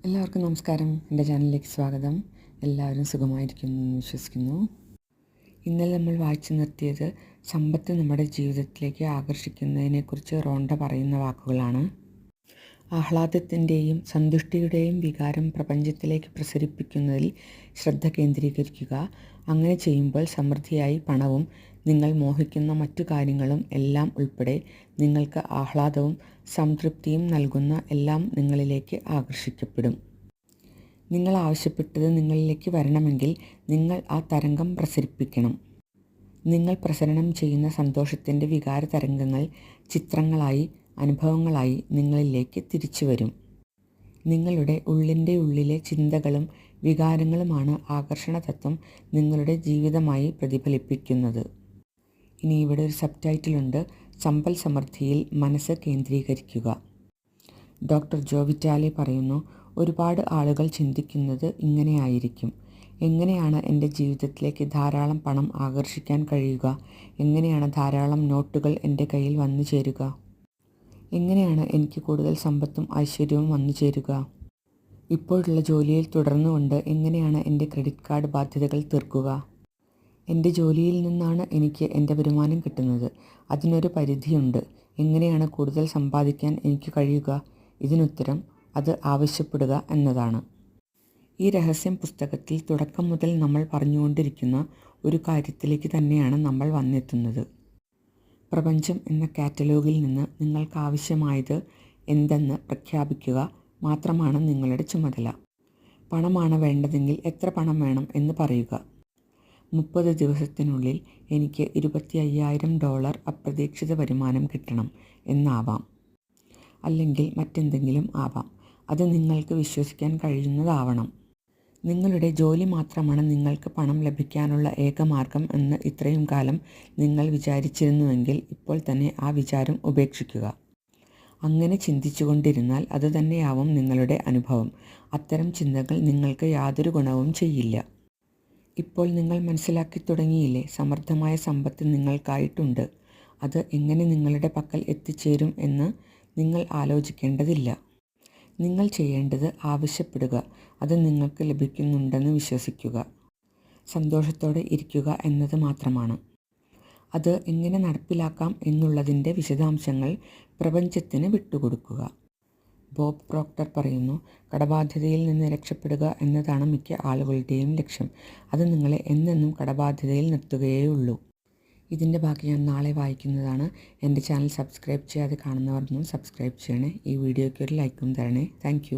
എല്ലാവർക്കും നമസ്കാരം. എൻ്റെ ചാനലിലേക്ക് സ്വാഗതം. എല്ലാവരും സുഖമായിരിക്കുന്നു എന്ന് വിശ്വസിക്കുന്നു. ഇന്നലെ നമ്മൾ വായിച്ചു നിർത്തിയത് സമ്പത്ത് നമ്മുടെ ജീവിതത്തിലേക്ക് ആകർഷിക്കുന്നതിനെക്കുറിച്ച് റോണ്ട പറയുന്ന വാക്കുകളാണ്. ആഹ്ലാദത്തിൻ്റെയും സന്തുഷ്ടിയുടെയും വികാരം പ്രപഞ്ചത്തിലേക്ക് പ്രസരിപ്പിക്കുന്നതിൽ ശ്രദ്ധ കേന്ദ്രീകരിക്കുക. അങ്ങനെ ചെയ്യുമ്പോൾ സമൃദ്ധിയായി പണവും നിങ്ങൾ മോഹിക്കുന്ന മറ്റു കാര്യങ്ങളും എല്ലാം ഉൾപ്പെടെ നിങ്ങൾക്ക് ആഹ്ലാദവും സംതൃപ്തിയും നൽകുന്ന എല്ലാം നിങ്ങളിലേക്ക് ആകർഷിക്കപ്പെടും. നിങ്ങൾ ആവശ്യപ്പെട്ടത് നിങ്ങളിലേക്ക് വരണമെങ്കിൽ നിങ്ങൾ ആ തരംഗം പ്രസരിപ്പിക്കണം. നിങ്ങൾ പ്രസരണം ചെയ്യുന്ന സന്തോഷത്തിൻ്റെ വികാര തരംഗങ്ങൾ ചിത്രങ്ങളായി, അനുഭവങ്ങളായി നിങ്ങളിലേക്ക് തിരിച്ചു വരും. നിങ്ങളുടെ ഉള്ളിൻ്റെ ഉള്ളിലെ ചിന്തകളും വികാരങ്ങളുമാണ് ആകർഷണ തത്വം നിങ്ങളുടെ ജീവിതമായി പ്രതിഫലിപ്പിക്കുന്നത്. ഇനി ഇവിടെ ഒരു സബ് ടൈറ്റിലുണ്ട്: സമ്പൽ സമൃദ്ധിയിൽ മനസ്സ് കേന്ദ്രീകരിക്കുക. ഡോക്ടർ ജോ വിറ്റാലെ പറയുന്നു, ഒരുപാട് ആളുകൾ ചിന്തിക്കുന്നത് ഇങ്ങനെയായിരിക്കും: എങ്ങനെയാണ് എൻ്റെ ജീവിതത്തിലേക്ക് ധാരാളം പണം ആകർഷിക്കാൻ കഴിയുക? എങ്ങനെയാണ് ധാരാളം നോട്ടുകൾ എൻ്റെ കയ്യിൽ വന്നു ചേരുക? എങ്ങനെയാണ് എനിക്ക് കൂടുതൽ സമ്പത്തും ഐശ്വര്യവും വന്നു ചേരുക? ഇപ്പോഴുള്ള ജോലിയിൽ തുടർന്നുകൊണ്ട് എങ്ങനെയാണ് എൻ്റെ ക്രെഡിറ്റ് കാർഡ് ബാധ്യതകൾ തീർക്കുക? എൻ്റെ ജോലിയിൽ നിന്നാണ് എനിക്ക് എൻ്റെ വരുമാനം കിട്ടുന്നത്. അതിനൊരു പരിധിയുണ്ട്. എങ്ങനെയാണ് കൂടുതൽ സമ്പാദിക്കാൻ എനിക്ക് കഴിയുക? ഇതിനുത്തരം അത് ആവശ്യപ്പെടുക എന്നതാണ്. ഈ രഹസ്യം പുസ്തകത്തിൽ തുടക്കം മുതൽ നമ്മൾ പറഞ്ഞുകൊണ്ടിരിക്കുന്ന ഒരു കാര്യത്തിലേക്ക് തന്നെയാണ് നമ്മൾ വന്നെത്തുന്നത്. പ്രപഞ്ചം എന്ന കാറ്റലോഗിൽ നിന്ന് നിങ്ങൾക്ക് ആവശ്യമായത് എന്തെന്ന് പ്രഖ്യാപിക്കുക മാത്രമാണ് നിങ്ങളുടെ ചുമതല. പണമാണ് വേണ്ടതെങ്കിൽ എത്ര പണം വേണം എന്ന് പറയുക. 30 ദിവസത്തിനുള്ളിൽ എനിക്ക് $25,000 അപ്രതീക്ഷിത വരുമാനം കിട്ടണം എന്നാവാം, അല്ലെങ്കിൽ മറ്റെന്തെങ്കിലും ആവാം. അത് നിങ്ങൾക്ക് വിശ്വസിക്കാൻ കഴിയുന്നതാവണം. നിങ്ങളുടെ ജോലി മാത്രമാണ് നിങ്ങൾക്ക് പണം ലഭിക്കാനുള്ള ഏക മാർഗം എന്ന് ഇത്രയും കാലം നിങ്ങൾ വിചാരിച്ചിരുന്നുവെങ്കിൽ ഇപ്പോൾ തന്നെ ആ വിചാരം ഉപേക്ഷിക്കുക. അങ്ങനെ ചിന്തിച്ചുകൊണ്ടിരുന്നാൽ അതുതന്നെയാവും നിങ്ങളുടെ അനുഭവം. അത്തരം ചിന്തകൾ നിങ്ങൾക്ക് യാതൊരു ഗുണവും ചെയ്യില്ല. ഇപ്പോൾ നിങ്ങൾ മനസ്സിലാക്കി തുടങ്ങിയില്ലേ? സമൃദ്ധമായ സമ്പത്ത് നിങ്ങൾക്കായിട്ടുണ്ട്. അത് എങ്ങനെ നിങ്ങളുടെ പക്കൽ എത്തിച്ചേരും എന്ന് നിങ്ങൾ ആലോചിക്കേണ്ടതില്ല. നിങ്ങൾ ചെയ്യേണ്ടത് ആവശ്യപ്പെടുക, അത് നിങ്ങൾക്ക് ലഭിക്കുന്നുണ്ടെന്ന് വിശ്വസിക്കുക, സന്തോഷത്തോടെ ഇരിക്കുക എന്നത് മാത്രമാണ്. അത് എങ്ങനെ നടപ്പിലാക്കാം എന്നുള്ളതിൻ്റെ വിശദാംശങ്ങൾ പ്രപഞ്ചത്തിന് വിട്ടുകൊടുക്കുക. ബോബ് പ്രോക്ടർ പറയുന്നു, കടബാധ്യതയിൽ നിന്ന് രക്ഷപ്പെടുക എന്നതാണ് മിക്ക ആളുകളുടെയും ലക്ഷ്യം. അത് നിങ്ങളെ എന്നെന്നും കടബാധ്യതയിൽ നിർത്തുകയേ. ഇതിൻ്റെ ബാക്കി ഞാൻ നാളെ വായിക്കുന്നതാണ്. എൻ്റെ ചാനൽ സബ്സ്ക്രൈബ് ചെയ്യാതെ കാണുന്നവരൊന്നും സബ്സ്ക്രൈബ് ചെയ്യണേ. ഈ വീഡിയോയ്ക്ക് ഒരു ലൈക്കും തരണേ. താങ്ക്